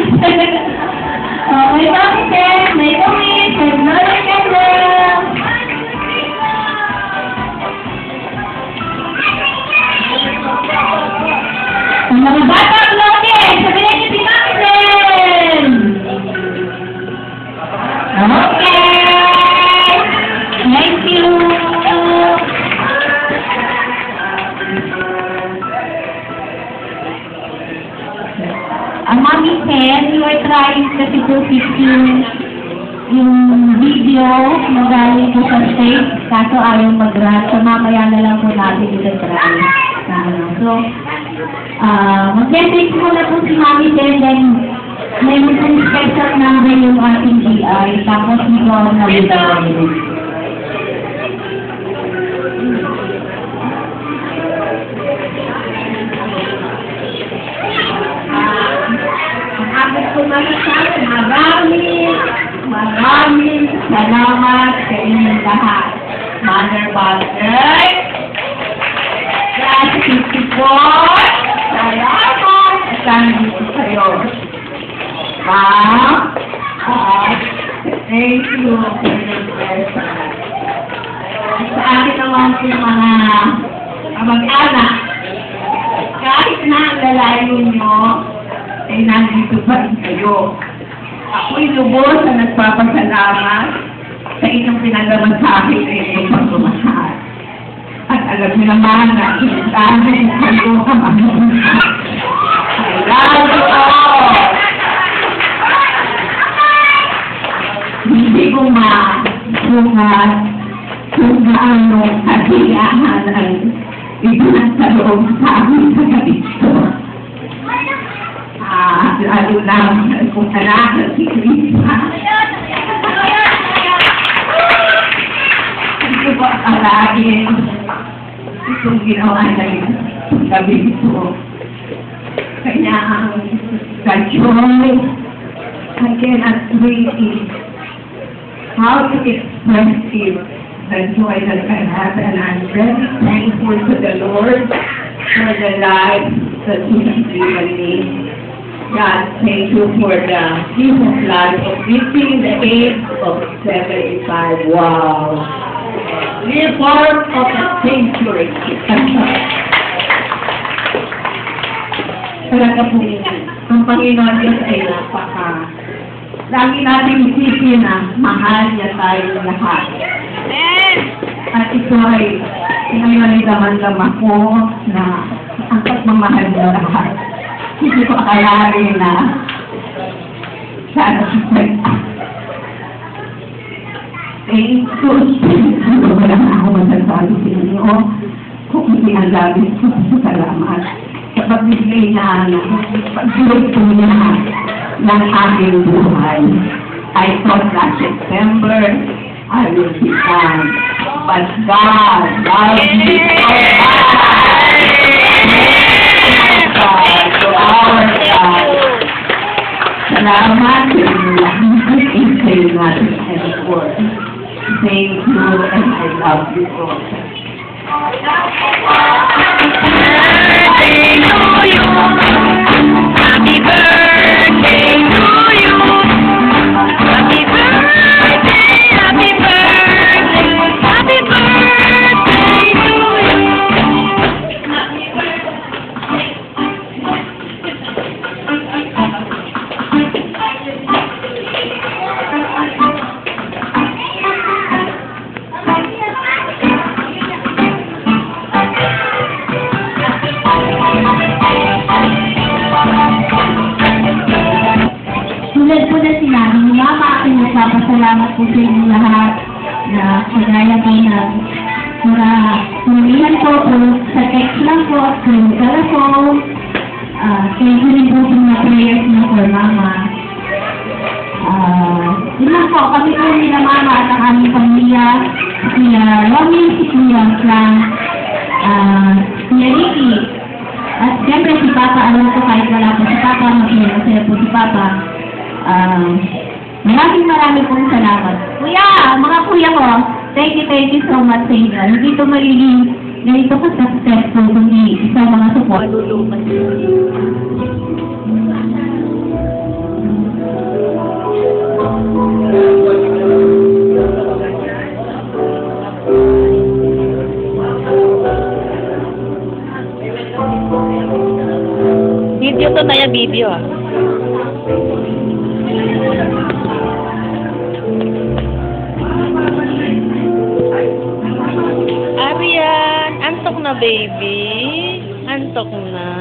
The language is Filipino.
May Mami Ten, may Tumit, may Gloria Kendall. Ang mga batang lote, sabihin niyo si Mami Ten. Okay. Thank you. Ang Mami Ten, you are trying kasi to fix yung video na galing po sa stage, kaso ayaw mag-run. So, mamaya na lang po natin ito try. So, mag-message muna po si Mami Ten, then may mga special number yung ating GI, tapos ito na video. Maraming salamat sa inyong lahat. Mother Butter, gratitude po, salamat at nandito sa'yo. Thank you for your presence. Sa akin naman po mga kamag-anak, kahit na ang lalayo nyo, ay nandito pa rin kayo. Ako'y lubos na nagpapasalamat sa inyong pinagaman sa akin ay inyong pagmamahal. At alam niyo naman na inasahin kayo ang aming I love you all! Hindi ko ma-sukat kung gaano kasiyahan ang ibinagsaloob sa amin sa ganito. Lalo lang kung anak si Krista. Hindi ko akalain itong ginawa na yun gabi ito. Kaya ang joy, I cannot really how to express it, the joy that I have, and I'm very thankful to the Lord for the life that He has given me. God, thank you for the Jesus life of reaching the age of 75. Wow. We're part of a century. Talaga po, ang Panginoon Diyos ay lagi natin isipin na mahal niya tayo lahat. At ito ay pinangyaridaman-dama ko na ang pagmamahal niya lahat. Hindi ko akalain na sana thank you. Wala na ako masasabi sa inyo kung hindi ang labis ko sa salamat sa pagbigay na pag-tulog po niya ng aking buhay. I thought last September I will be done, but God loves me so much. Salamat sa inyo lahat. Kayo natin and for. Thank you and I love you all. Birthday to you. Happy birthday to you. Happy birthday, happy birthday, happy birthday to you. Tulad po na sinabi ni Mama, aking nagpapasalamat po sa inyo lahat na kagaya po ng maramihan po sa text lang po at sa telephone. Thank you rin po sa mga prayers niyo for Mama. Yun lang po, kami po nila Mama at ang aming pamilya, Kuya Romy, si Kuya Frank, Kuya Ricky, at siyempre si Papa, alam ko kahit wala po si Papa, masaya po si Papa. Maraming pong salamat. Kuya, mga kuya ko, thank you so much sa inyo. Hindi ito magiging ganito ka-successful kundi sa mga support. video ah. Arian, antok na baby? Antok na?